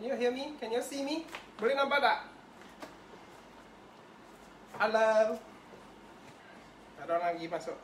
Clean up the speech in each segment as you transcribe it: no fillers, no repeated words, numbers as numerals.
you hear me? Can you see me? Boleh nampak tak? Halo. Ada orang lagi masuk.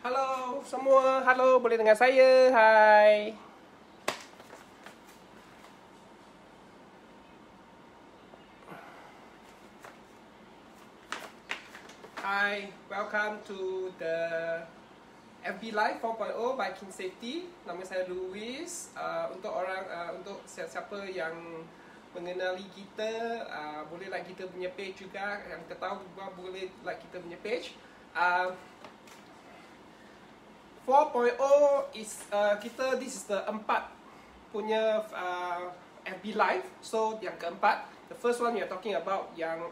Halo semua, halo, boleh dengar saya? Hai. Hi, welcome to the FB Live 4.0 by King Safety. Nama saya Louis. Untuk siapa yang mengenali kita, boleh like kita punya page juga. Yang kita tahu juga boleh like kita punya page. 4.0 is this is the 4 punya FB Live. So yang keempat, the first one we are talking about yang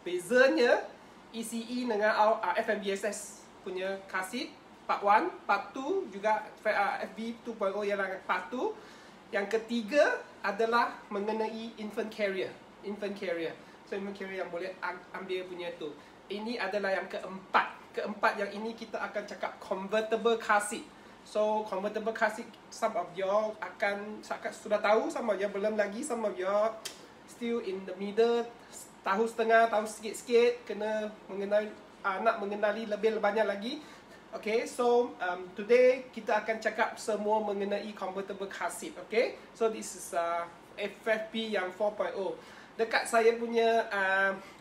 bezanya ECE dengan FMBSS punya kasih part 1, part 2 juga FB 2.0 yang part 2. Yang ketiga adalah mengenai infant carrier. So infant carrier yang boleh ambil punya tu. Ini adalah yang keempat. Keempat yang ini kita akan cakap convertible car seat. So convertible car seat, some of y'all akan sudah tahu, some of y'all belum lagi, some of y'all still in the middle, tahu setengah, tahu sikit-sikit, kena mengenali, nak mengenali lebih banyak lagi. Okay, so today kita akan cakap semua mengenai convertible car seat. Okay, so this is FFP yang 4.0. Dekat saya punya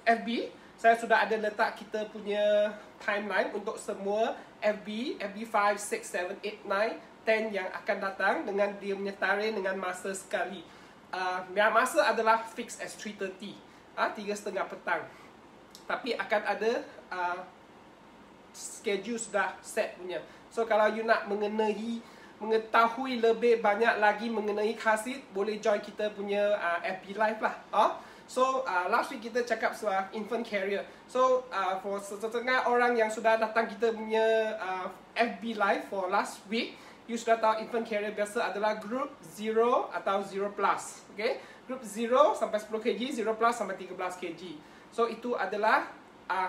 FB, saya sudah ada letak kita punya timeline untuk semua FB 5, 6, 7, 8, 9, 10 yang akan datang dengan dia punya tarikh dengan masa sekali. Yang masa adalah fix as 3:30, 3:30 petang. Tapi akan ada schedule sudah set punya. So kalau you nak mengetahui lebih banyak lagi mengenai car seat, boleh join kita punya FB Live lah. So last week kita cakap soal infant carrier. So for setengah orang yang sudah datang kita punya FB Live for last week, you sudah tahu infant carrier biasa adalah group 0 atau 0 plus. Okay? Group 0 sampai 10 kg, 0 plus sampai 13 kg. So itu adalah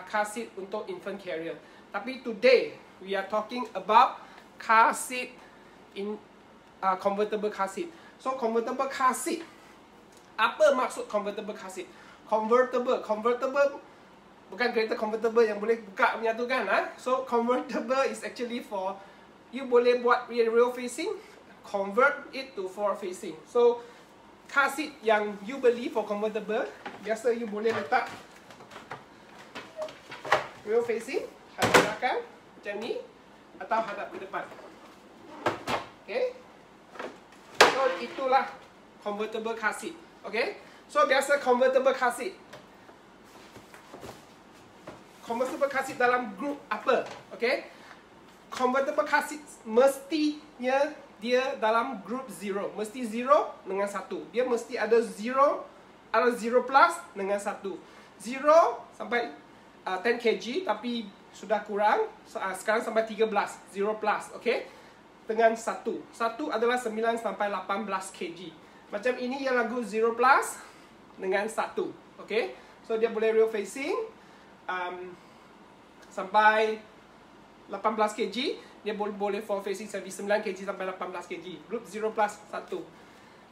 car seat untuk infant carrier. Tapi today we are talking about car seat in convertible car seat. So convertible car seat, apa maksud convertible car seat? Convertible bukan kereta convertible yang boleh buka punya tu kan? So convertible is actually for you boleh buat rear facing, convert it to forward facing. So car seat yang you beli for convertible, biasa you boleh letak rear facing, hadap belakang macam ni, atau hadap ke depan. Okay, so itulah convertible car seat. Okay, so biasa convertible car seat dalam group apa? Okay, convertible car seat mestinya dia dalam group 0. Mesti 0 dengan 1. Dia mesti ada 0, ada 0 plus dengan 1. 0 sampai 10 kg tapi sudah kurang, sekarang sampai 13, 0 plus. Okay, dengan 1. 1 adalah 9 sampai 18 kg. Macam ini yang lagu 0 plus dengan 1. Okay, so dia boleh rear facing sampai 18 kg. Dia boleh forward facing sampai 9 kg sampai 18 kg. Group 0 plus 1.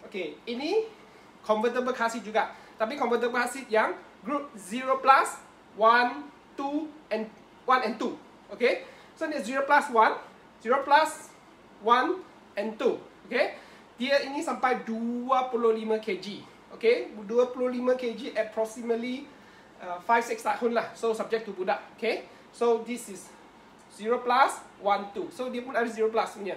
Okay, ini convertible car seat juga. Tapi convertible car seat yang group 0 plus 1, 2 and 2. Okay, so dia 0 plus 1, 0 plus 1 and 2. Okay, dia ini sampai 25 kg. Okay, 25 kg approximately 5-6 tahun lah. So subject to budak. Okay, so this is 0 plus 1, 2. So dia pun ada 0 plus punya.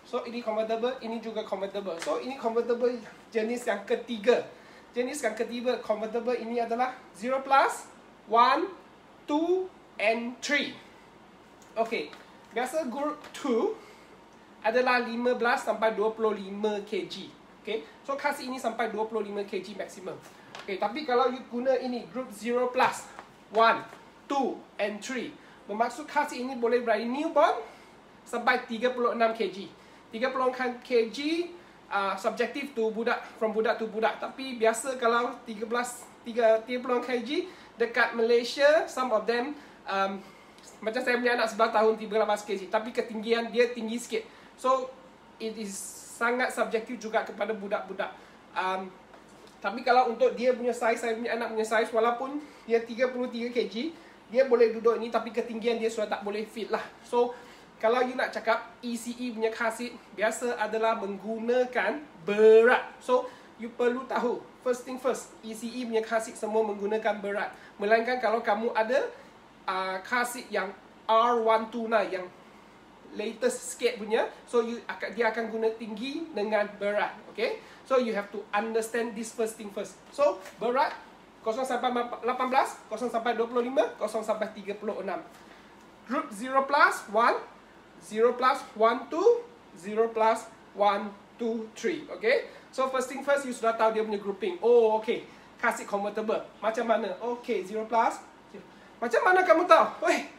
So ini convertible, ini juga convertible. So ini convertible jenis yang ketiga. Jenis yang ketiga convertible ini adalah 0 plus 1, 2 and 3. Okay, biasa group 2 adalah 15 sampai 25 kg. Okay, so car seat ini sampai 25 kg maximum. Okay, tapi kalau you guna ini group 0 plus 1, 2 and 3, bermaksud car seat ini boleh dari newborn sampai 36 kg. 36 kg subjective to budak, from budak to budak. Tapi biasa kalau 30 kg dekat Malaysia, some of them macam saya punya anak 11 tahun 13 kg, tapi ketinggian dia tinggi sikit. So it is sangat subjektif juga kepada budak-budak. Tapi kalau untuk dia punya size, saya punya anak punya size, walaupun dia 33 kg, dia boleh duduk ni, tapi ketinggian dia sudah tak boleh fit lah. So kalau you nak cakap ECE punya car seat, biasa adalah menggunakan berat. So you perlu tahu, first thing first, ECE punya car seat semua menggunakan berat. Melainkan kalau kamu ada car seat yang R129 yang latest sikit punya, so dia akan guna tinggi dengan berat. Okay, so you have to understand this first thing first. So berat 0 sampai 18, 0 sampai 25, 0 sampai 36. Group 0 plus 1, 0 plus 1, 2, 0 plus 1, 2, 3. Okay, so first thing first, you sudah tahu dia punya grouping. Oh, okay, car seat convertible macam mana? Okay, 0 plus Macam mana kamu tahu? Weh,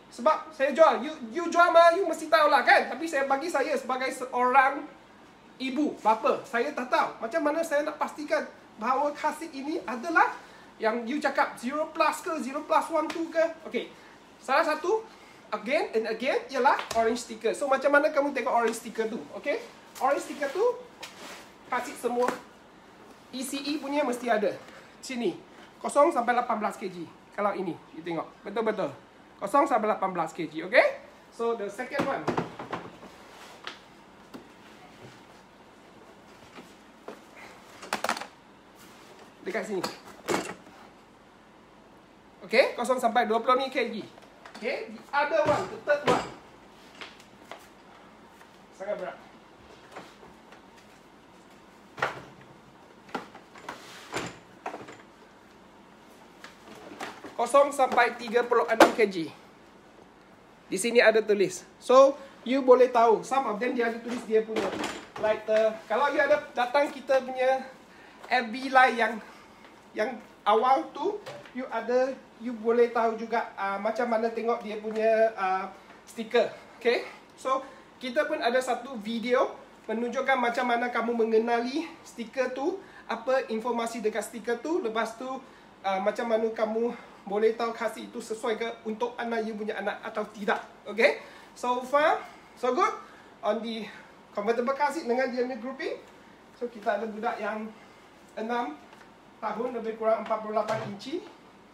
sebab saya jual, you jual mah, you mesti tahu lah kan. Tapi bagi saya sebagai seorang ibu, bapa, saya tak tahu. Macam mana saya nak pastikan bahawa kasih ini adalah yang you cakap 0 plus ke, 0 plus 1, 2 ke. Okay, salah satu again and again ialah orange sticker. So macam mana kamu tengok orange sticker tu? Okay, orange sticker tu kasih semua ECE punya mesti ada. Sini 0 sampai 18 kg. Kalau ini, you tengok betul-betul 0 sampai 18 kg. Okay, so the second one, dekat sini. Okay, 0 sampai 20 ni kg. Okay, the other one, the third one, sangat berat. Kosong sampai 36 kg. Di sini ada tulis. So, you boleh tahu. Some of them dia ada tulis dia punya. Like kalau you ada datang kita punya FB Live yang awal tu, you boleh tahu juga macam mana tengok dia punya stiker. Okay? So, kita pun ada satu video menunjukkan macam mana kamu mengenali stiker tu, apa informasi dekat stiker tu, lepas tu macam mana kamu boleh tahu kasih itu sesuai ke untuk anak you punya anak atau tidak. Okay? So far, so good. On the convertible kasih dengan dia punya grouping. So kita ada budak yang 6 tahun lebih kurang 48 inci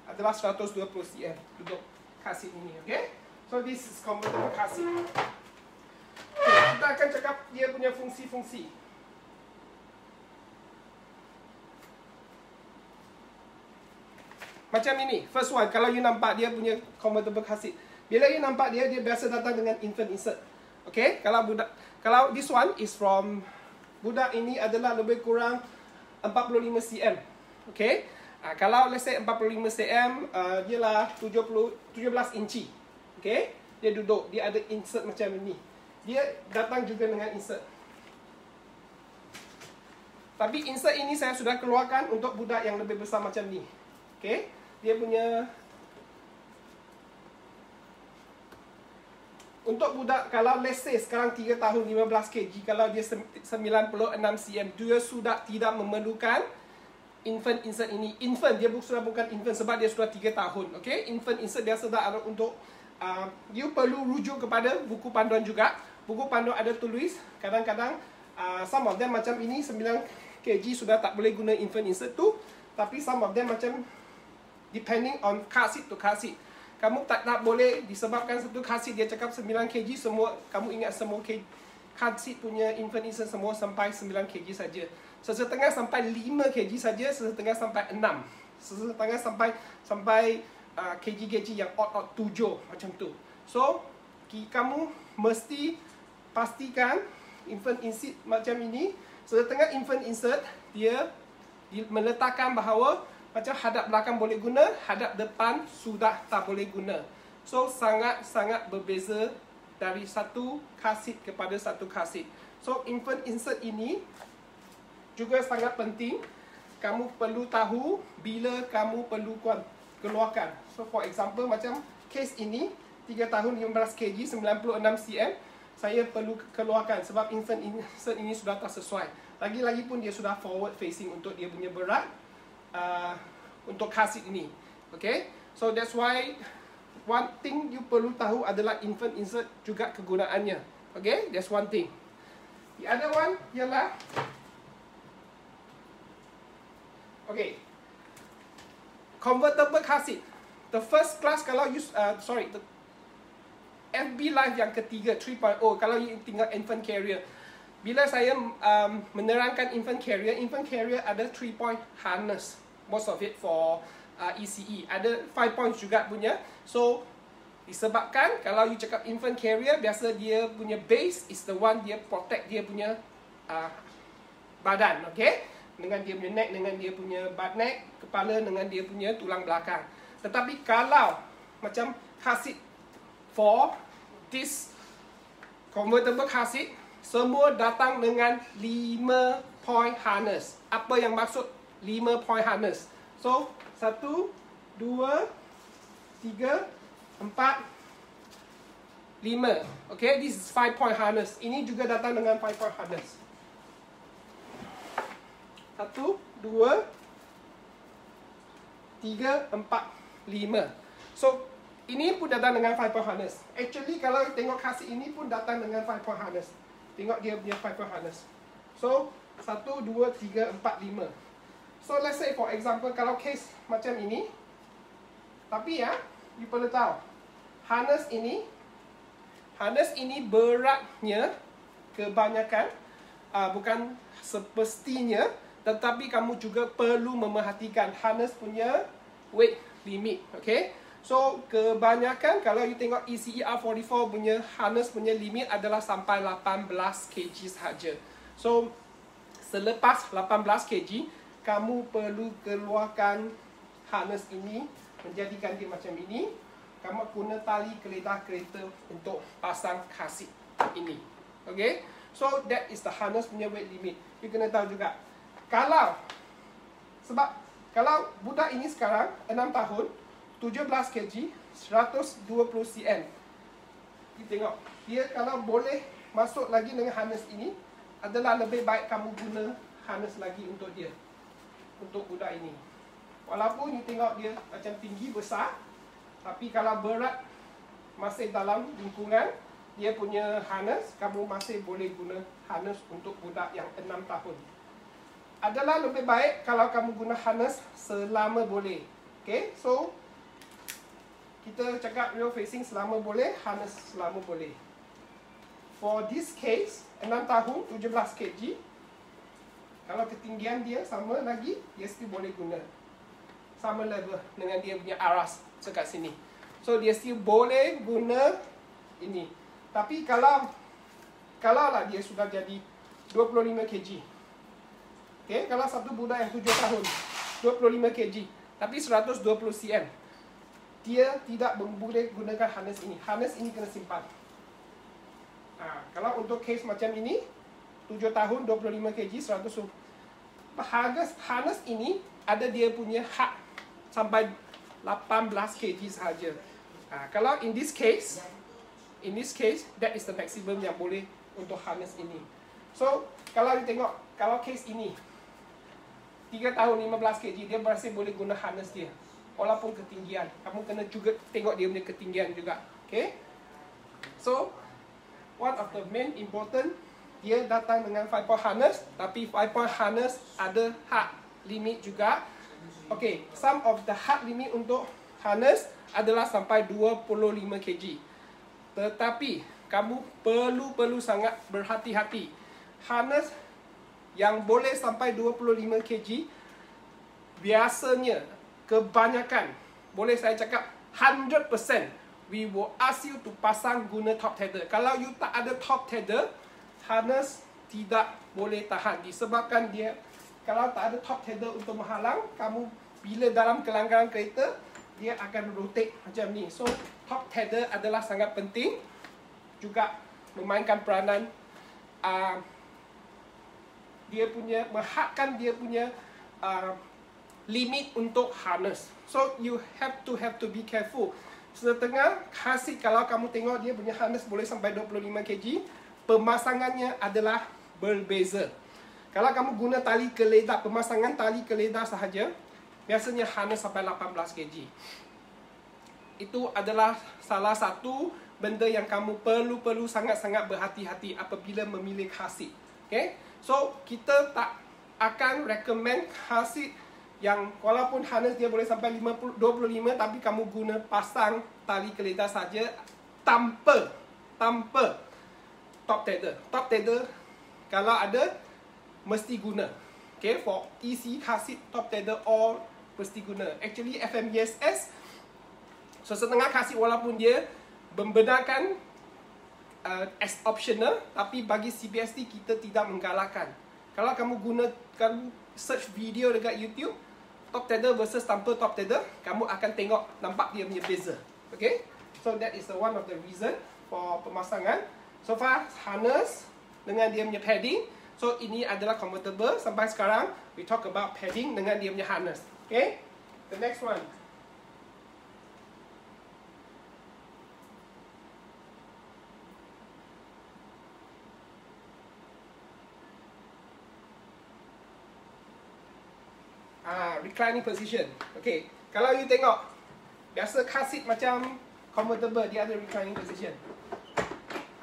adalah 120 cm duduk kasih ini. Okay? So this is convertible kasih. Okay, kita akan cakap dia punya fungsi-fungsi. Macam ini, first one, kalau you nampak dia punya convertible kasih. Bila you nampak dia biasa datang dengan infant insert. Okay, kalau this one is from, budak ini adalah lebih kurang 45 cm. Okay, kalau let's say 45 cm, dia lah 17 inci. Okay, dia duduk, dia ada insert macam ini. Dia datang juga dengan insert. Tapi insert ini saya sudah keluarkan untuk budak yang lebih besar macam ni. Okay, dia punya untuk budak kalau let's say sekarang 3 tahun 15 kg, kalau dia 96 cm, dia sudah tidak memerlukan infant insert ini. Infant dia sudah bukan infant sebab dia sudah 3 tahun. Okay, infant insert dia sudah ada untuk you perlu rujuk kepada buku panduan juga. Buku panduan ada tulis kadang-kadang some of them macam ini 9 kg sudah tak boleh guna infant insert tu, tapi some of them macam depending on kasih to kasih. Kamu tak boleh disebabkan satu kasih dia cakap 9 kg semua, kamu ingat semua kasih punya infant insert semua sampai 9 kg saja. Sesetengah sampai 5 kg saja, sesetengah sampai 6. Sesetengah sampai kg-kg yang odd 7 macam tu. So, kamu mesti pastikan infant insert macam ini. Sesetengah infant insert dia meletakkan bahawa macam hadap belakang boleh guna, hadap depan sudah tak boleh guna. So, sangat-sangat berbeza dari satu kasih kepada satu kasih. So, infant insert ini juga sangat penting. Kamu perlu tahu bila kamu perlu keluarkan. So, for example, macam case ini, 3 tahun 15 kg, 96 cm, saya perlu keluarkan sebab infant insert ini sudah tak sesuai. Lagi-lagi pun dia sudah forward facing untuk dia punya berat. Untuk kasih ini. Okay, so that's why one thing you perlu tahu adalah infant insert juga kegunaannya. Okay, that's one thing. The other one ialah convertible kasih. The first class kalau you the FB Live yang ketiga 3.0, kalau you tinggal infant carrier. Bila saya menerangkan infant carrier ada 3 point harness. Most of it for ECE. Ada 5 points juga punya. So, disebabkan kalau you cakap infant carrier, biasa dia punya base is the one dia protect dia punya badan. Okay? Dengan dia punya neck, dengan dia punya butt neck, kepala dengan dia punya tulang belakang. Tetapi kalau macam kasih for this convertible kasih, semua datang dengan 5 point harness. Apa yang maksud 5 point harness? So, 1, 2, 3, 4, 5. Okay, this is 5-point harness. Ini juga datang dengan 5-point harness. 1, 2, 3, 4, 5. So, ini pun datang dengan 5-point harness. Actually, kalau tengok kasih ini pun datang dengan 5-point harness. Tengok dia punya 5-point harness. So, 1, 2, 3, 4, 5. So, let's say for example, kalau case macam ini. Tapi ya, you perlu tahu. Harness ini beratnya kebanyakan. Bukan semestinya. Tetapi kamu juga perlu memerhatikan harness punya weight limit. Okay? So, kebanyakan kalau you tengok ECER 44 punya harness punya limit adalah sampai 18 kg sahaja. So, selepas 18 kg, kamu perlu keluarkan harness ini, menjadikan dia macam ini. Kamu guna tali keledah kereta untuk pasang kasih ini. Okay? So, that is the harness punya weight limit. You kena tahu juga. Kalau budak ini sekarang 6 tahun, 17 kg, 120 cm. Kita tengok, dia kalau boleh masuk lagi dengan harness ini, adalah lebih baik kamu guna harness lagi untuk dia. Untuk budak ini. Walaupun you tengok dia macam tinggi, besar, tapi kalau berat masih dalam lingkungan, dia punya harness, kamu masih boleh guna harness untuk budak yang 6 tahun. Adalah lebih baik kalau kamu guna harness selama boleh. Okay, so kita cakap real facing selama boleh, harness selama boleh. For this case, 6 tahun, 17 kg. Kalau ketinggian dia sama lagi, dia still boleh guna. Sama level dengan dia punya aras dekat sini. So, dia still boleh guna ini. Tapi kalau lah dia sudah jadi 25 kg. Okay, kalau satu budak yang 7 tahun, 25 kg, tapi 120 cm. Dia tidak boleh gunakan harness ini. Harness ini kena simpan. Kalau untuk case macam ini, 7 tahun, 25 kg, 100. Harness ini ada dia punya hak sampai 18 kg sahaja. Kalau in this case, that is the maximum yang boleh untuk harness ini. So, kalau you tengok, kalau case ini, 3 tahun, 15 kg, dia masih boleh guna harness dia. Walaupun ketinggian. Kamu kena juga tengok dia punya ketinggian juga. Okay? So, one of the main important, dia datang dengan 5-point harness, tapi 5-point harness ada hard limit juga. Okay, some of the hard limit untuk harness adalah sampai 25 kg. Tetapi, kamu perlu sangat berhati-hati. Harness yang boleh sampai 25 kg, biasanya, kebanyakan, boleh saya cakap 100%, we will ask you to pasang guna top tether. Kalau you tak ada top tether, harness tidak boleh tahan. Disebabkan dia, kalau tak ada top tether untuk menghalang, kamu bila dalam kelangkaan kereta, dia akan rotate macam ni. So, top tether adalah sangat penting. Juga memainkan peranan dia punya, menghadkan dia punya limit untuk harness. So, you have to be careful. Setengah kasih, kalau kamu tengok dia punya harness boleh sampai 25 kg, pemasangannya adalah berbeza. Kalau kamu guna tali keledah, pemasangan tali keledah sahaja, biasanya harness sampai 18 kg. Itu adalah salah satu benda yang kamu perlu sangat-sangat berhati-hati apabila memilih kasih. Okay? So, kita tak akan recommend kasih yang walaupun harness dia boleh sampai 25, tapi kamu guna pasang tali keledah saja tanpa top tether. Top tether kalau ada mesti guna. Okay, for EC kasih top tether all mesti guna. Actually FMESS, so setengah kasih walaupun dia membenarkan as optional, tapi bagi CBST kita tidak menggalakkan. Kalau kamu gunakan search video dekat YouTube, top tether versus tanpa top tether, kamu akan tengok nampak dia punya beza. Okay, so that is one of the reason for pemasangan. So far harness dengan dia punya padding, so ini adalah comfortable. Sampai sekarang we talk about padding dengan dia punya harness. Okay, the next one. reclining position. Okay, kalau you tengok, biasa car seat macam convertible, dia ada reclining position.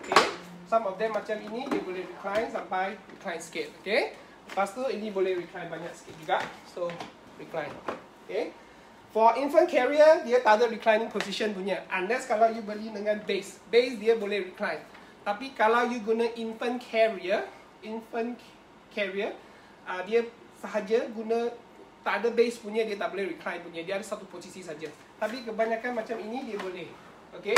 Okay, some of them macam ini, dia boleh recline sampai recline sikit. Okay, lepas tu ini boleh recline banyak sikit juga. So, recline. Okay, for infant carrier, dia tak ada reclining position punya. Unless kalau you beli dengan base. Base dia boleh recline. Tapi kalau you guna infant carrier, dia sahaja guna tak ada base punya, dia tak boleh recline punya. Dia ada satu posisi saja. Tapi kebanyakan macam ini dia boleh. Okey.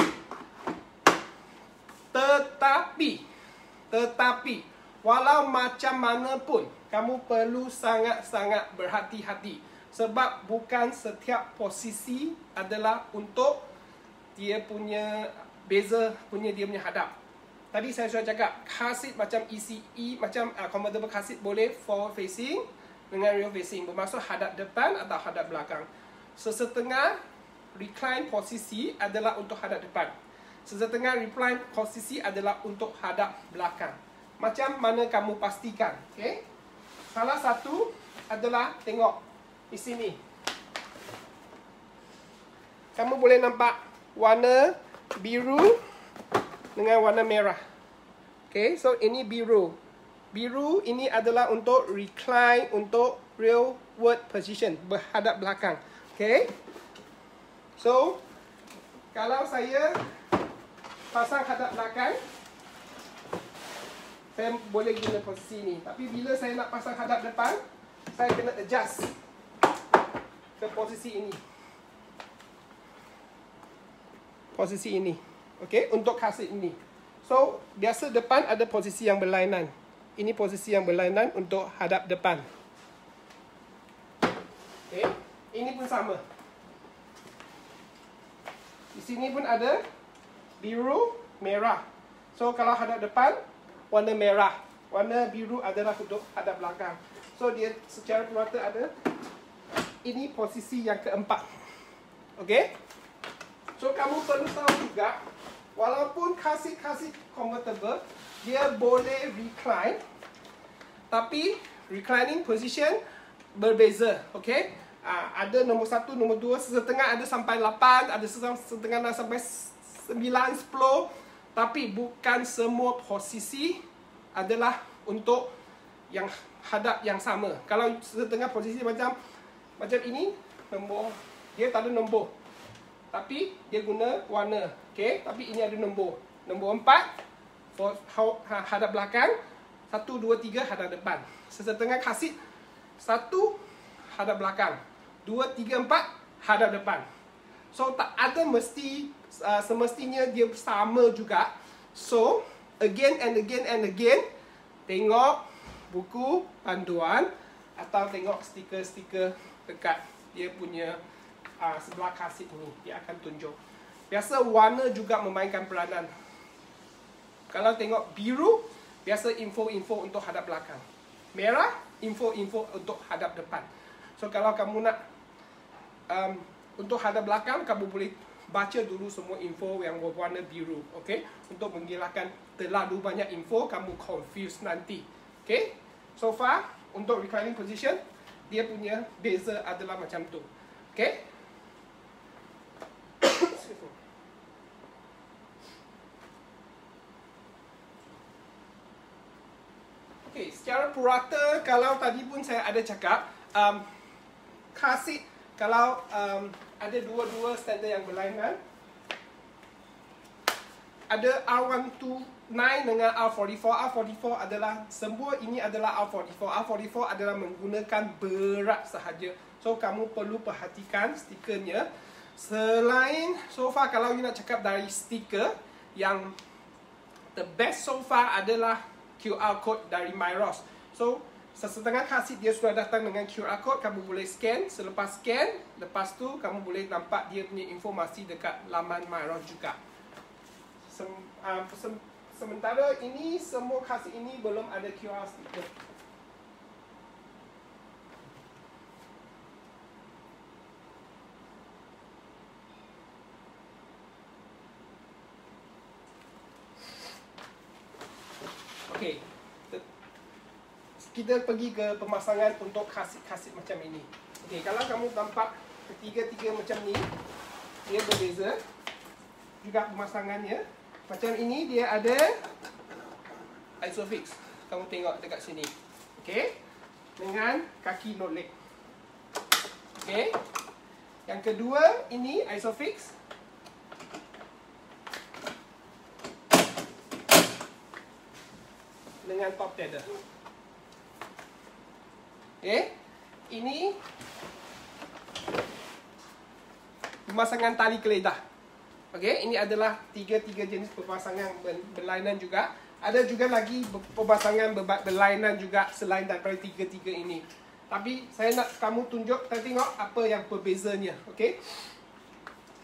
Tetapi walau macam mana pun kamu perlu sangat-sangat berhati-hati sebab bukan setiap posisi adalah untuk dia punya beza punya dia punya hadap. Tadi saya sudah cakap, car seat macam ECE, macam convertible car seat boleh forward facing dengan rear facing. Bermaksud hadap depan atau hadap belakang. Sesetengah recline posisi adalah untuk hadap depan. Sesetengah recline posisi adalah untuk hadap belakang. Macam mana kamu pastikan? Okay? Salah satu adalah tengok di sini. Kamu boleh nampak warna biru dengan warna merah. Okay, so ini biru. Biru ini adalah untuk recline, untuk rearward position, berhadap belakang. Okay. So, kalau saya pasang hadap belakang, saya boleh guna posisi ini. Tapi bila saya nak pasang hadap depan, saya kena adjust ke posisi ini. Posisi ini. Okay, untuk car seat ini. So, biasa depan ada posisi yang berlainan. Ini posisi yang berlainan untuk hadap depan. Okay, ini pun sama. Di sini pun ada biru, merah. So, kalau hadap depan, warna merah. Warna biru adalah untuk hadap belakang. So, dia secara purata ada. Ini posisi yang keempat. Okay. So, kamu perlu tahu juga, walaupun car seat convertible, dia boleh recline, tapi reclining position berbeza. Okay? Ada nombor 1, nombor 2, setengah ada sampai 8, ada setengah ada sampai 9, 10. Tapi bukan semua posisi adalah untuk yang hadap yang sama. Kalau setengah posisi macam ini, nombor dia tak ada nombor. Tapi dia guna warna. Okay? Tapi ini ada nombor. Nombor 4 for hadap belakang, 1, 2, 3 hadap depan. Setengah car seat, 1 hadap belakang, 2, 3, 4 hadap depan. So tak ada semestinya dia sama juga. So again and again, tengok buku panduan atau tengok stiker-stiker dekat dia punya sebelah car seat ini, dia akan tunjuk. Biasa warna juga memainkan peranan. Kalau tengok biru, biasa info-info untuk hadap belakang. Merah, info-info untuk hadap depan. So kalau kamu nak untuk hadap belakang, kamu boleh baca dulu semua info yang berwarna biru. Okay? Untuk menghilangkan terlalu banyak info, kamu confuse nanti. Okay? So far, untuk reclining position, dia punya beza adalah macam tu. Okay? Okay, secara purata, kalau tadi pun saya ada cakap, car seat, kalau ada dua-dua standard yang berlainan, ada R129 dengan R44. R44 adalah, semua ini adalah R44. R44 adalah menggunakan berat sahaja. So, kamu perlu perhatikan stikernya. Selain, so far kalau you nak cakap dari stiker, yang the best so far adalah QR code dari Myros. So, sesetengah car seat dia sudah datang dengan QR code, kamu boleh scan. Selepas scan, lepas tu kamu boleh nampak dia punya informasi dekat laman Myros juga. Sementara ini, semua car seat ini belum ada QR stiker. Okay, kita pergi ke pemasangan untuk car seat macam ini. Okey, kalau kamu nampak ketiga-tiga macam ni, dia berbeza juga pemasangannya. Macam ini dia ada Isofix. Kamu tengok dekat sini. Okey. Dengan kaki note leg. Okey. Yang kedua ini Isofix. Dengan top tether. Okey. Ini pemasangan tali keledah. Okey, ini adalah tiga jenis pemasangan berlainan juga. Ada juga lagi pemasangan berlainan juga selain daripada tiga ini. Tapi saya nak kamu tunjuk, kita tengok apa yang perbezanya. Okey.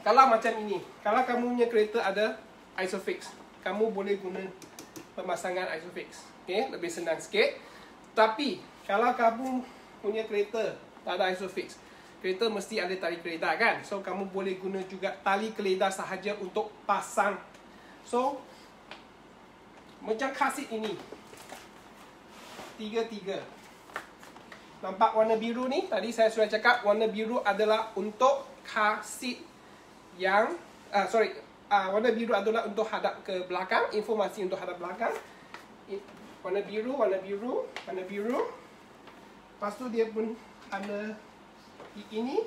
Kalau macam ini, kalau kamu punya kereta ada Isofix, kamu boleh guna pemasangan Isofix. Okey, lebih senang sikit. Tapi kalau kamu punya kereta tak ada Isofix, kereta mesti ada tali keledah kan? So kamu boleh guna juga tali keledah sahaja untuk pasang. So macam car seat ini, tiga. Nampak warna biru ni? Tadi saya sudah cakap warna biru adalah untuk car seat yang warna biru adalah untuk hadap ke belakang, informasi untuk hadap belakang. Warna biru. Lepas tu dia pun ada ini,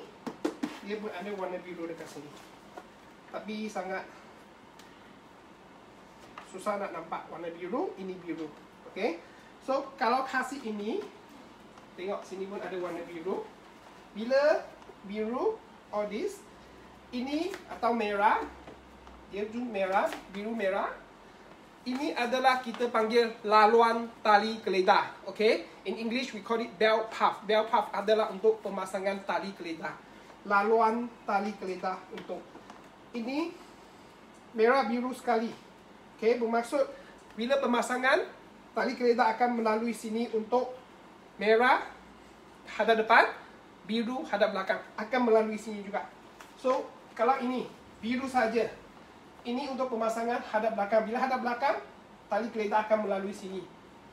dia pun ada warna biru dekat sini. Tapi sangat susah nak nampak warna biru, ini biru. Okey. So kalau kasih ini, tengok sini pun ada warna biru. Bila biru or this, ini atau merah, dia tu merah, biru merah. Ini adalah kita panggil laluan tali keledah. Okay? In English we call it bell puff. Bell puff adalah untuk pemasangan tali keledah. Laluan tali keledah untuk ini merah biru sekali. Okay? Bermaksud bila pemasangan tali keledah akan melalui sini untuk merah hadap depan, biru hadap belakang, akan melalui sini juga. So kalau ini biru saja, ini untuk pemasangan hadap belakang. Bila hadap belakang, tali keledah akan melalui sini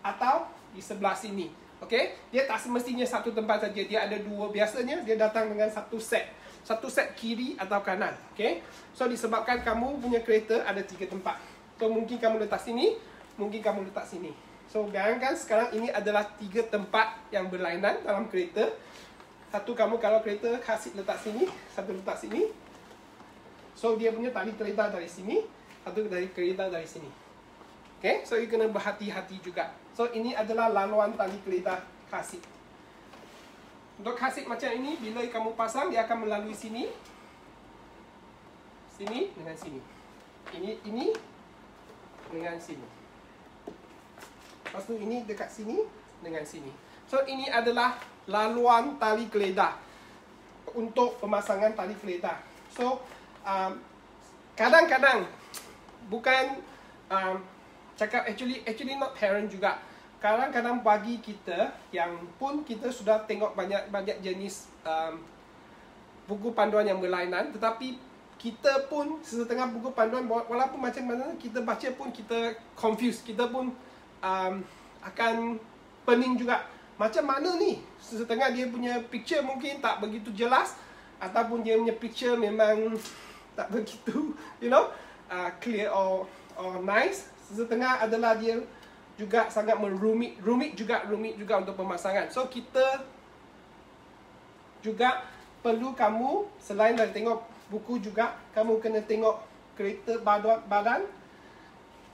atau di sebelah sini. Okey, dia tak semestinya satu tempat saja. Dia ada dua. Biasanya dia datang dengan satu set. Satu set kiri atau kanan. Okey. So disebabkan kamu punya kereta ada tiga tempat. So mungkin kamu letak sini, mungkin kamu letak sini. So bayangkan sekarang ini adalah tiga tempat yang berlainan dalam kereta. Satu kamu kalau kereta kasih letak sini, satu letak sini. So dia punya tali keledah dari sini, satu dari keledah dari sini. Okay, so you kena berhati-hati juga. So ini adalah laluan tali keledah kasih. Untuk kasih macam ini, bila kamu pasang, dia akan melalui sini, sini dengan sini. Ini dengan sini. Lepas tu ini dekat sini dengan sini. So ini adalah laluan tali keledah untuk pemasangan tali keledah. So kadang-kadang bukan cakap actually not parent juga. Kadang-kadang bagi kita yang pun kita sudah tengok banyak jenis buku panduan yang berlainan, tetapi kita pun setengah buku panduan walaupun macam mana kita baca pun kita confused, kita pun akan pening juga. Macam mana ni? Setengah dia punya picture mungkin tak begitu jelas, ataupun dia punya picture memang tak begitu, clear or nice. Setengah adalah dia juga sangat rumit juga untuk pemasangan. So kita juga perlu kamu selain dari tengok buku juga, kamu kena tengok kereta badan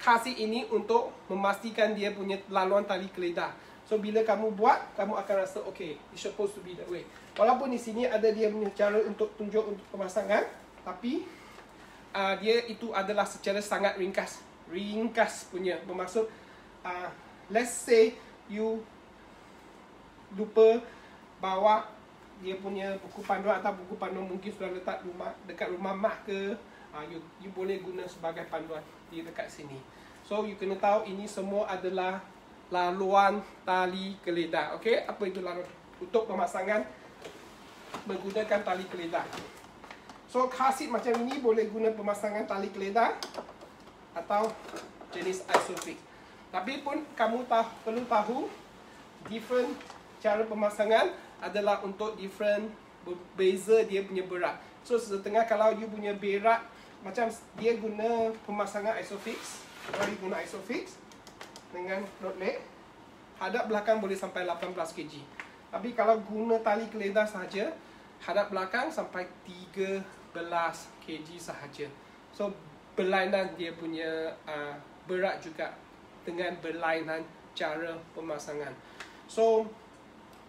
kasih ini untuk memastikan dia punya laluan tali keledah. So bila kamu buat, kamu akan rasa okay, it's supposed to be that way. Walaupun di sini ada dia punya cara untuk tunjuk untuk pemasangan, tapi dia itu adalah secara sangat ringkas punya. Bermaksud let's say you lupa bawa dia punya buku panduan atau buku panduan mungkin sudah letak dekat rumah mak ke, you boleh guna sebagai panduan di dekat sini. So you kena tahu ini semua adalah laluan tali keledah. Okey, apa itu laluan untuk pemasangan menggunakan tali keledah. So car seat macam ini boleh guna pemasangan tali keledah atau jenis Isofix. Tapi pun kamu perlu tahu different cara pemasangan. adalah untuk different, berbeza dia punya berat. So setengah kalau you punya berat macam dia guna pemasangan isofix, kalau you guna isofix dengan rod leg, hadap belakang boleh sampai 18 kg. Tapi kalau guna tali keledar sahaja, hadap belakang sampai 13 kg sahaja. So berlainan dia punya berat juga dengan berlainan cara pemasangan. So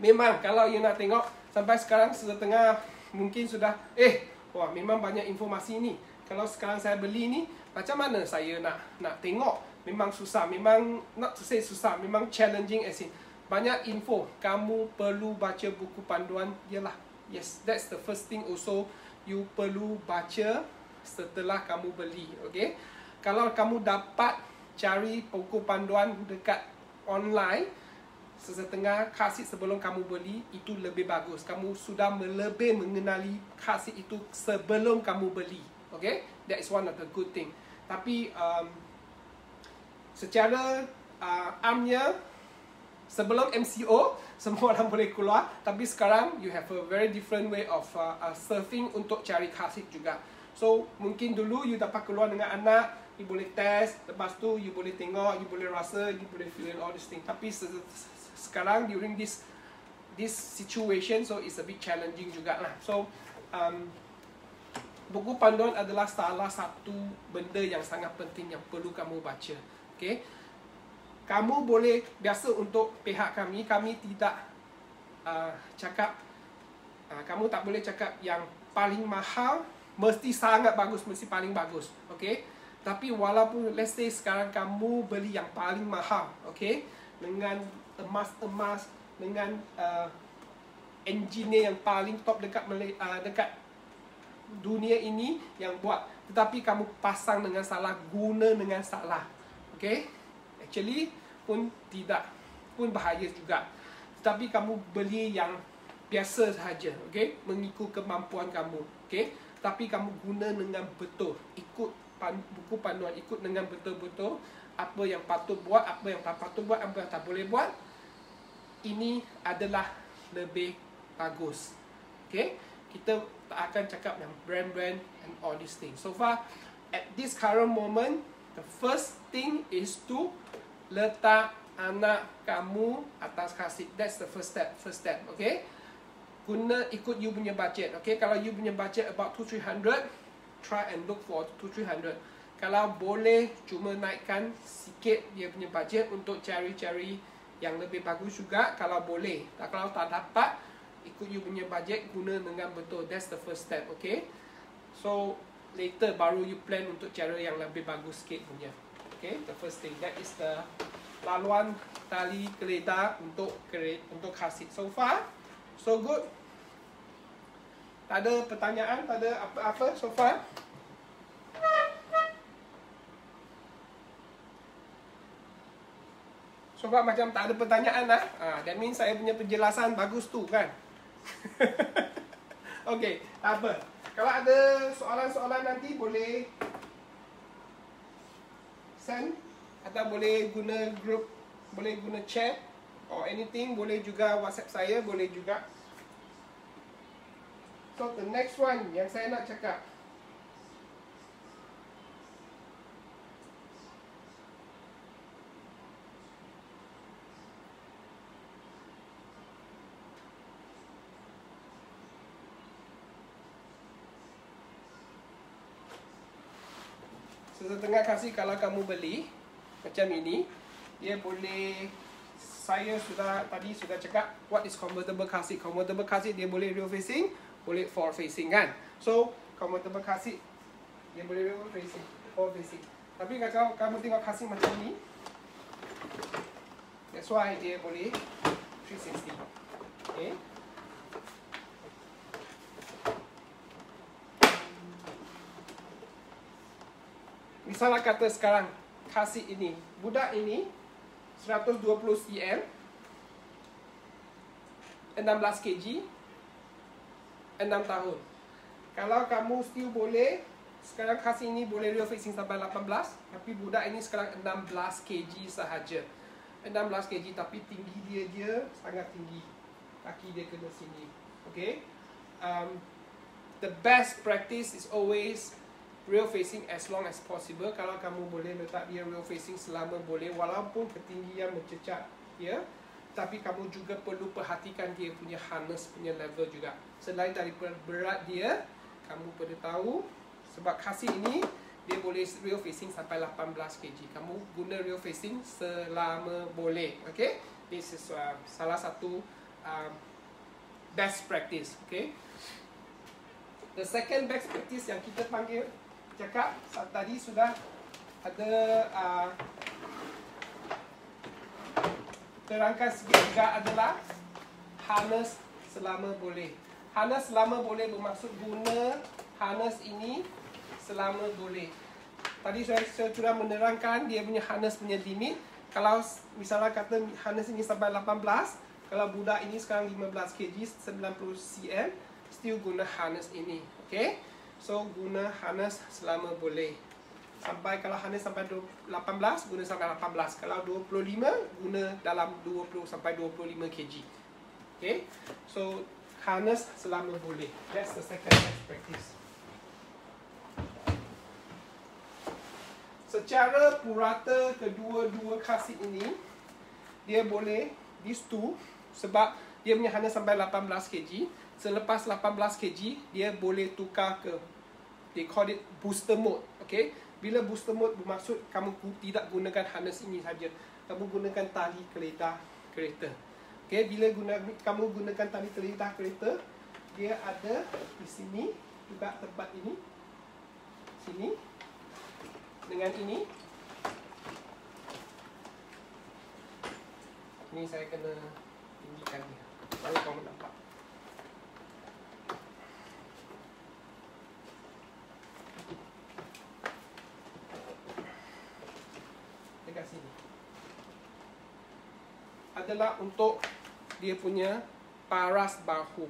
memang kalau you nak tengok sampai sekarang setengah mungkin sudah wah memang banyak informasi ni. Kalau sekarang saya beli ni, macam mana saya nak tengok? Memang susah, memang not to say susah, memang challenging as in banyak info. Kamu perlu baca buku panduan. Yalah, yes, that's the first thing also you perlu baca setelah kamu beli. Okay, kalau kamu dapat cari buku panduan dekat online setengah car seat sebelum kamu beli, itu lebih bagus. Kamu sudah lebih mengenali car seat itu sebelum kamu beli. Okay, that is one of the good thing. Tapi secara amnya sebelum MCO semua orang boleh keluar, tapi sekarang you have a very different way of surfing untuk cari car seat juga. So mungkin dulu you dapat keluar dengan anak, you boleh test, lepas tu you boleh tengok, you boleh rasa, you boleh feel all these things. Tapi sekarang during this situation, so it's a bit challenging juga lah. So buku panduan adalah salah satu benda yang sangat penting yang perlu kamu baca. Okay, kamu boleh biasa untuk pihak kami tidak cakap, kamu tak boleh cakap yang paling mahal mesti sangat bagus, mesti paling bagus. Okay, tapi walaupun let's say sekarang kamu beli yang paling mahal, okay, dengan emas-emas, dengan engineer yang paling top dekat dunia ini yang buat, tetapi kamu pasang dengan salah, guna dengan salah, okay, actually pun tidak, pun bahaya juga. Tetapi kamu beli yang biasa sahaja, okay, mengikut kemampuan kamu, okay, tapi kamu guna dengan betul, ikut buku panduan, ikut dengan betul-betul apa yang patut buat, apa yang tak patut buat, apa yang tak boleh buat. Ini adalah lebih bagus. Okay, kita tak akan cakap yang brand and all these things. So far, at this current moment, the first thing is to letak anak kamu atas car seat. That's the first step. Okay, guna ikut you punya budget. Okay, kalau you punya budget about 200-300, try and look for 200-300. Kalau boleh, cuma naikkan sikit dia punya budget untuk cari-cari yang lebih bagus juga kalau boleh. Kalau tak dapat, ikut you punya budget, guna dengan betul. That's the first step. Okay, so later baru you plan untuk cara yang lebih bagus sikit punya. Okay, the first thing, that is the laluan tali keledar untuk car seat. So far, so good. Tak ada pertanyaan, tak ada apa-apa so far. So far macam tak ada pertanyaan lah. That means saya punya penjelasan bagus tu kan. Okay, tak apa. Kalau ada soalan-soalan nanti boleh send, atau boleh guna group, boleh guna chat or anything, boleh juga WhatsApp saya, boleh juga. So the next one yang saya nak cakap, setengah kasih kalau kamu beli macam ini, dia boleh, saya tadi sudah cakap what is convertible car seat. Convertible car seat dia boleh rear facing, boleh forward facing kan. So convertible car seat dia boleh rear facing, forward facing. Tapi kalau kamu tengok car seat macam ni, that's why dia boleh 360. Okay, misalnya kata sekarang car seat ini, budak ini 120 cm, 16 kg, 6 tahun. Kalau kamu still boleh, sekarang car seat ini boleh rear facing sampai 18, tapi budak ini sekarang 16 kg sahaja. 16 kg tapi tinggi dia sangat tinggi. kaki dia kena sini. Okay. The best practice is always real facing as long as possible. Kalau kamu boleh letak dia real facing selama boleh, walaupun ketinggian mencecat, ya. Tapi kamu juga perlu perhatikan dia punya harness punya level juga. Selain daripada berat dia, kamu perlu tahu sebab kasih ini dia boleh real facing sampai 18 kg. Kamu guna real facing selama boleh. Okay, this is salah satu best practice. Okay. The second best practice yang kita cakap tadi sudah ada terangkan sikit juga adalah harness selama boleh. Harness selama boleh bermaksud guna harness ini selama boleh. Tadi saya sudah menerangkan dia punya harness punya limit. Kalau misalnya kata harness ini sampai 18, kalau budak ini sekarang 15 kg, 90 cm, still guna harness ini. Okay, so guna harness selama boleh. Sampai kalau harness sampai 18, guna sampai 18. Kalau 25, guna dalam 20 sampai 25 kg. Okay, so harness selama boleh. That's the second best practice. Secara purata kedua-dua kasih ini, dia boleh these two sebab dia punya harness sampai 18 kg. Selepas 18 kg, dia boleh tukar ke, they call it booster mode. Okay, bila booster mode bermaksud kamu tidak gunakan harness ini saja, kamu gunakan tali keletah kereta. Okay, bila kamu gunakan tali keletah kereta, dia ada di sini juga tempat ini, sini dengan ini. Ini saya kena tinggikan dia, baru kamu nampak. Dekat sini adalah untuk dia punya paras bahu,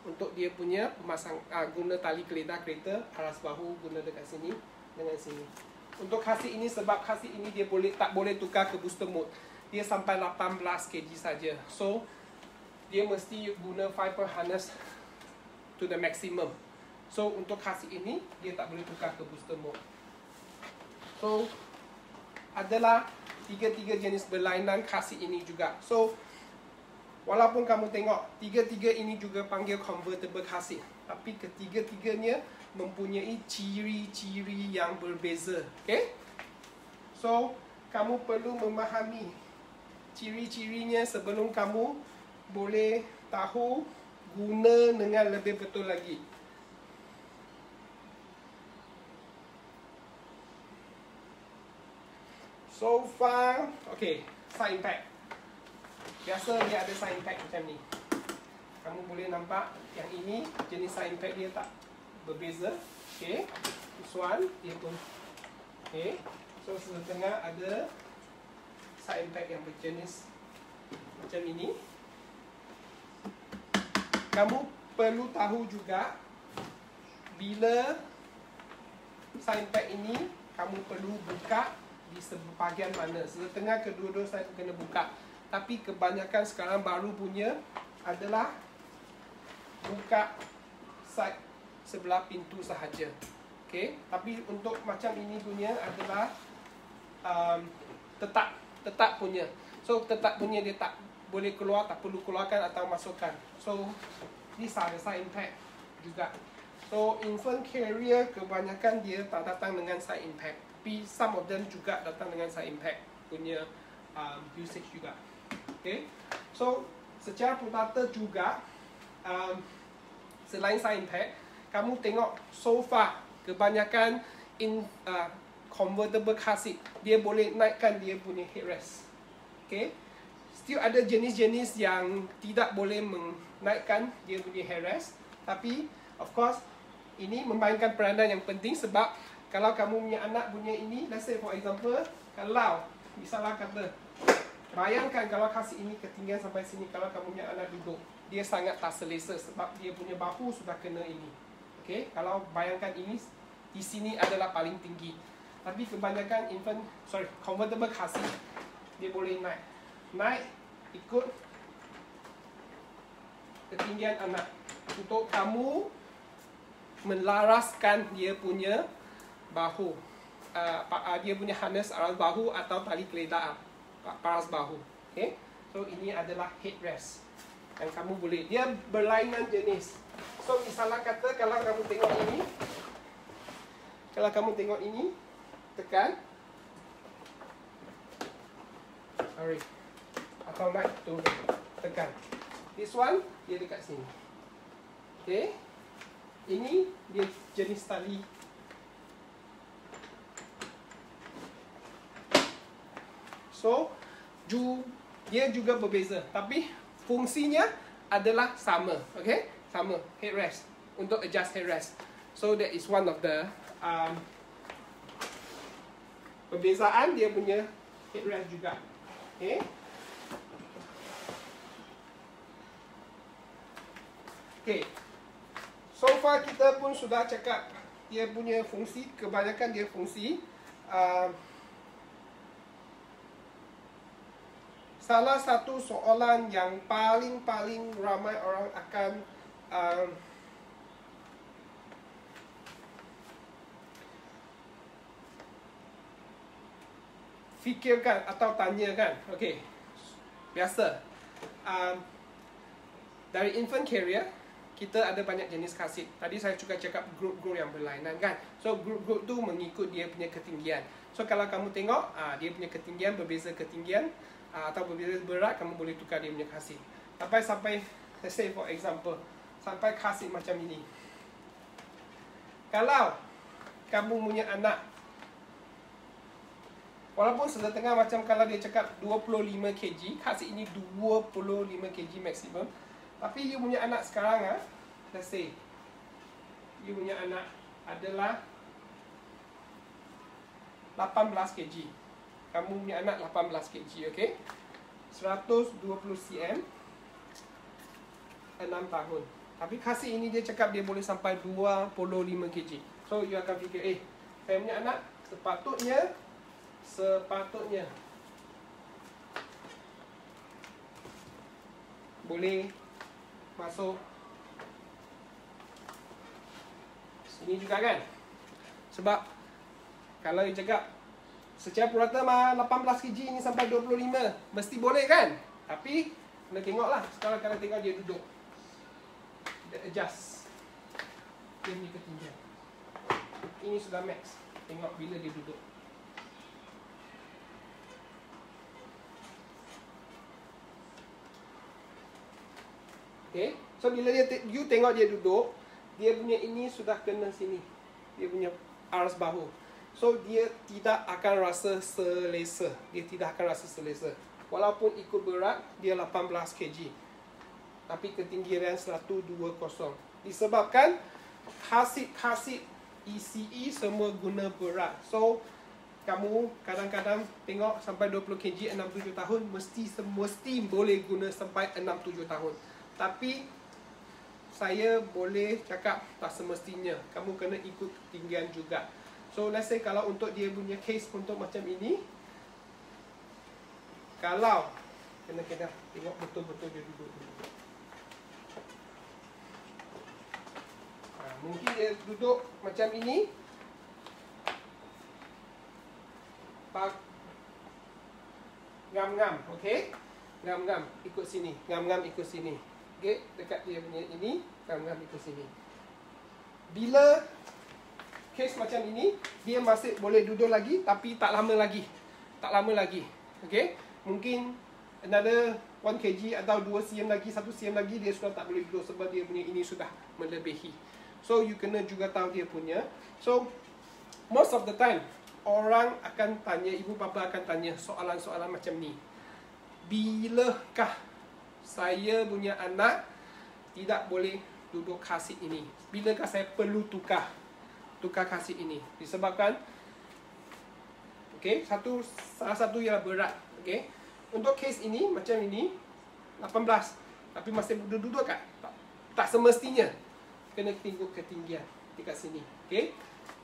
untuk dia punya pemasang guna tali keletah kereta, paras bahu guna dekat sini dengan sini. Untuk kasih ini, sebab kasih ini dia tak boleh tukar ke booster mode, dia sampai 18 kg saja. So dia mesti guna fiber harness to the maximum. So untuk kasih ini dia tak boleh tukar ke booster mode. So adalah tiga-tiga jenis berlainan kasih ini juga. So walaupun kamu tengok tiga-tiga ini juga panggil convertible kasih, tapi ketiga-tiganya mempunyai ciri-ciri yang berbeza. Okay, so kamu perlu memahami ciri-cirinya sebelum kamu boleh tahu guna dengan lebih betul lagi. So far, okay, side impact. Biasa dia ada side impact macam ni. Kamu boleh nampak yang ini jenis side impact dia tak berbeza. Okay, this one dia pun. Okay, so setengah ada side impact yang berjenis macam ini. Kamu perlu tahu juga bila side impact ini kamu perlu buka di sebahagian mana. Setengah kedua-dua saya kena buka. Tapi kebanyakan sekarang baru punya adalah buka side sebelah pintu sahaja. Okay, tapi untuk macam ini punya adalah tetap punya. So tetap punya dia tak boleh keluar, tak perlu keluarkan atau masukkan. So these are the side impact juga. So infant carrier kebanyakan dia tak datang dengan side impact, tapi some of them juga datang dengan side impact punya usage juga. Okay, so secara purata juga selain side impact, kamu tengok so far kebanyakan convertible car seat dia boleh naikkan dia punya headrest. Okay, still ada jenis-jenis yang tidak boleh menaikkan dia punya headrest, tapi of course ini memainkan peranan yang penting sebab kalau kamu punya anak punya ini, let's say for example, kalau misalnya kata, bayangkan kalau kasih ini ketinggian sampai sini, kalau kamu punya anak duduk, dia sangat tak selesa sebab dia punya bahu sudah kena ini. Okay, kalau bayangkan ini di sini adalah paling tinggi, tapi kebanyakan convertible kasih dia boleh naik ikut ketinggian anak. Untuk kamu melaraskan dia punya bahu, dia punya harness aras bahu atau tali geledak paras bahu. Okay? So ini adalah headrest yang kamu boleh. Dia berlainan jenis. So misalnya kata kalau kamu tengok ini, tekan, atau naik turun, tekan. This one dia dekat sini. Okay? Ini dia jenis tali. So dia juga berbeza, tapi fungsinya adalah sama. Okay? Sama, headrest, untuk adjust headrest. So that is one of the perbezaan dia punya headrest juga. Okay? Okay. So far kita pun sudah cakap dia punya fungsi, kebanyakan dia fungsi. Salah satu soalan yang paling ramai orang akan fikirkan atau tanyakan. Okay, biasa. Dari infant carrier, kita ada banyak jenis kasih. Tadi saya juga cakap grup-grup yang berlainan kan. So grup-grup tu mengikut dia punya ketinggian. So kalau kamu tengok dia punya ketinggian berbeza ketinggian atau berbeza berat, kamu boleh tukar dia punya kasih. Sampai let's say for example, sampai kasih macam ini. Kalau kamu punya anak, walaupun setengah macam kalau dia cakap 25 kg, kasih ini 25 kg maksimum. Tapi you punya anak sekarang, let's say, you punya anak adalah 18 kg. Kamu punya anak 18 kg, okay? 120 cm, 6 tahun. Tapi kasih ini dia cakap dia boleh sampai 25 kg. So you akan fikir, saya punya anak sepatutnya boleh masuk sini juga kan. Sebab kalau dia cakap secara purata 18 kg ini sampai 25 mesti boleh kan. Tapi kena tengoklah. Sekarang kalau tengok dia duduk, dia adjust dia punya ketinggian. Ini sudah max. Tengok bila dia duduk. Okay. So bila you tengok dia duduk, dia punya ini sudah kena sini, dia punya aras bahu. So dia tidak akan rasa selesa. Walaupun ikut berat dia 18 kg, tapi ketinggian 120. Disebabkan kasih ECE semua guna berat. So kamu kadang-kadang tengok sampai 20 kg 6-7 tahun mesti boleh guna sampai 6-7 tahun. Tapi saya boleh cakap tak semestinya. Kamu kena ikut ketinggian juga. So let's say kalau untuk dia punya case untuk macam ini, kalau kena tengok betul-betul dia duduk. Mungkin dia duduk macam ini. Ngam-ngam, okey? Ngam-ngam ikut sini. Ngam-ngam ikut sini. Okay, dekat dia punya ini, ngam-ngam ikut sini. Bila case macam ini, dia masih boleh duduk lagi, tapi tak lama lagi. Okay, mungkin another 1 kg atau 2 cm lagi, 1 cm lagi, dia sudah tak boleh duduk sebab dia punya ini sudah melebihi. So you kena juga tahu dia punya. So most of the time orang akan tanya, ibu bapa akan tanya soalan-soalan macam ni. Bilakah saya punya anak tidak boleh duduk kasih ini? Bilakah saya perlu tukar kasih ini? Disebabkan salah satu ialah berat. Okay? Untuk case ini macam ini 18, tapi masih duduk kan? Tak semestinya. Kena tengok ketinggian dekat sini. Okay?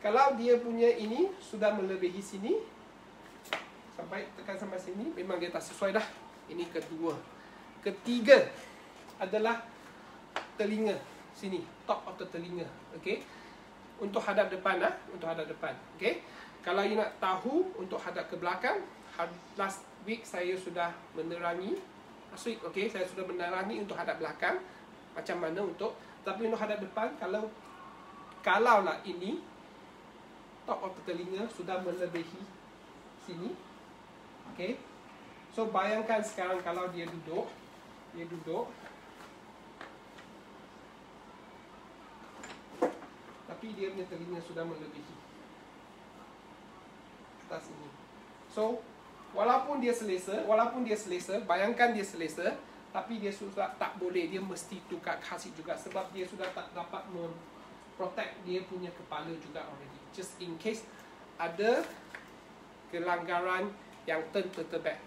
Kalau dia punya ini sudah melebihi sini, tekan sampai sini, memang dia tak sesuai dah. Ini kedua. Ketiga adalah telinga sini, top of the telinga. Okay, untuk hadap depan lah, untuk hadap depan. Okay, kalau you nak tahu untuk hadap ke belakang, last week saya sudah menerangi. Last week, okay, saya sudah menerangi untuk hadap belakang macam mana untuk. Tapi untuk hadap depan, kalau lah ini top of the telinga sudah melebihi sini. Okay, so bayangkan sekarang kalau dia duduk, tapi dia punya telinga sudah melebihi atas ini. So walaupun dia selesa, bayangkan dia selesa, tapi dia sudah tak boleh, dia mesti tukar kasih juga sebab dia sudah tak dapat protect dia punya kepala juga already. Just in case ada kelanggaran yang turtle back.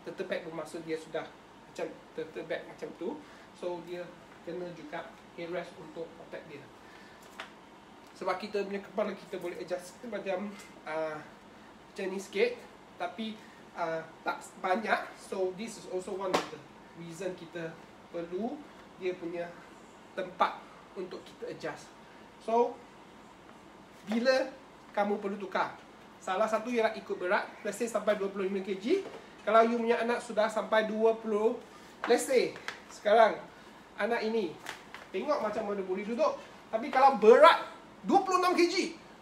Turtle back bermaksud dia sudah macam turtle back macam tu. So dia kena juga headrest untuk protect dia. Sebab kita punya kepala kita boleh adjust macam macam ni sikit, tapi tak banyak. So this is also one of the reason kita perlu dia punya tempat untuk kita adjust. So bila kamu perlu tukar, salah satu ialah ikut berat. Let's say sampai 25 kg. Kalau you punya anak sudah sampai 20, let's say sekarang anak ini tengok macam mana boleh duduk, tapi kalau berat 26 kg,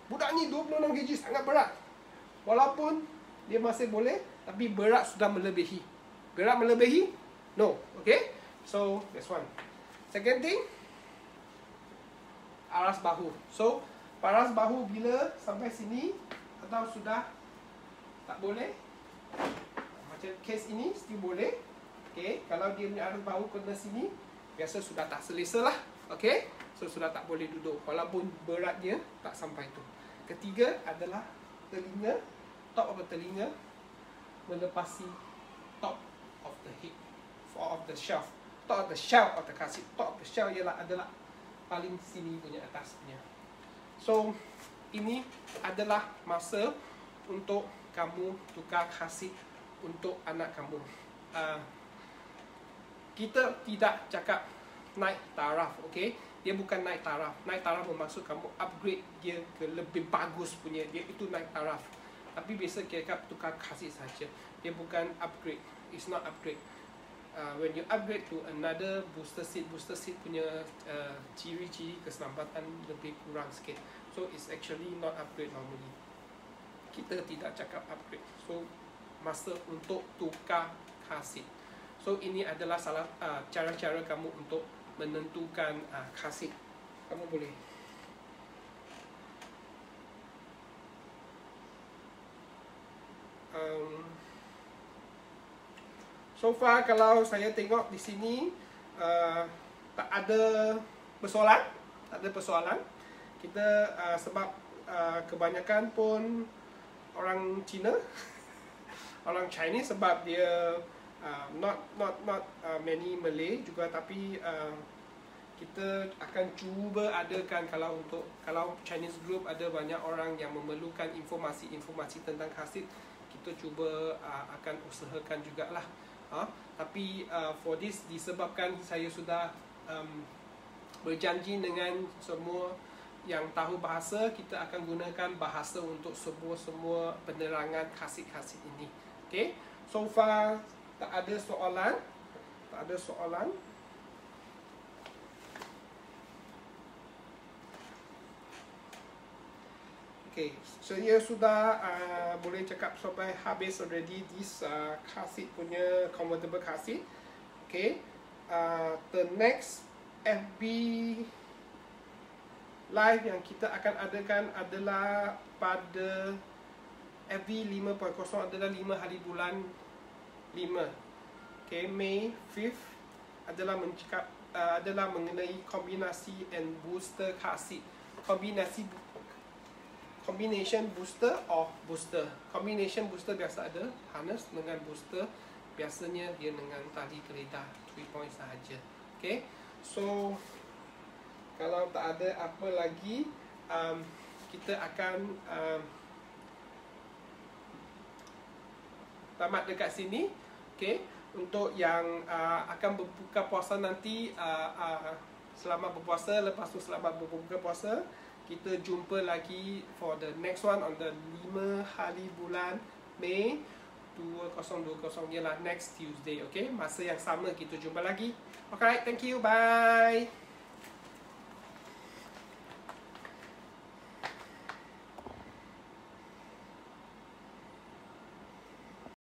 budak ni 26 kg sangat berat. Walaupun dia masih boleh, tapi berat sudah melebihi. Berat melebihi? No. Okay? So that's one. Second thing, aras bahu. So paras bahu bila sampai sini atau sudah tak boleh, macam case ini still boleh. Okay, kalau dia punya aras bahu kena sini, biasa sudah tak selesa lah. Okay, so sudah tak boleh duduk walaupun berat dia tak sampai tu. Ketiga adalah telinga, top of the telinga melepasi top of the hip, of the shelf, top of the shell of the kasut. Top of the shell adalah paling sini punya, atas punya. So ini adalah masa untuk kamu tukar kasut untuk anak kamu. Kita tidak cakap naik taraf, okay? Dia bukan naik taraf. Naik taraf bermaksud kamu upgrade dia ke lebih bagus punya. Dia itu naik taraf. Tapi biasa kita tukar kasut saja. Dia bukan upgrade. It's not upgrade. When you upgrade to another booster seat punya ciri-ciri keselamatan lebih kurang sikit. So it's actually not upgrade normally. Kita tidak cakap upgrade. So masa untuk tukar kasut. So ini adalah salah cara-cara kamu untuk menentukan kasut. Kamu boleh so far kalau saya tengok di sini tak ada persoalan, Kita sebab kebanyakan pun orang Cina, orang Chinese, sebab dia not many Malay juga, tapi kita akan cuba adakan, kalau Chinese group ada banyak orang yang memerlukan informasi tentang kasut, kita cuba akan usahakan jugalah. Tapi for this, disebabkan saya sudah berjanji dengan semua yang tahu bahasa, kita akan gunakan bahasa untuk semua penerangan kasut-kasut ini. Okay, so far tak ada soalan. Okay, saya sudah boleh cakap sampai habis already this kasut punya convertible kasut. Okay, the next FB live yang kita akan adakan adalah pada FB 5.0 adalah 5 hari bulan 5. Okay, May 5th adalah mengenai kombinasi and booster kasut. Combination booster or booster. Combination booster biasa ada harness dengan booster. Biasanya dia dengan tali geledah 3 point sahaja. Okay, so kalau tak ada apa lagi, kita akan tamat dekat sini. Okay, untuk yang akan berbuka puasa nanti, selamat berpuasa. Lepas tu selamat berbuka puasa. Kita jumpa lagi for the next one on the 5 hari bulan Mei 2020, ialah next Tuesday. Okay, masa yang sama kita jumpa lagi. Alright, thank you, bye.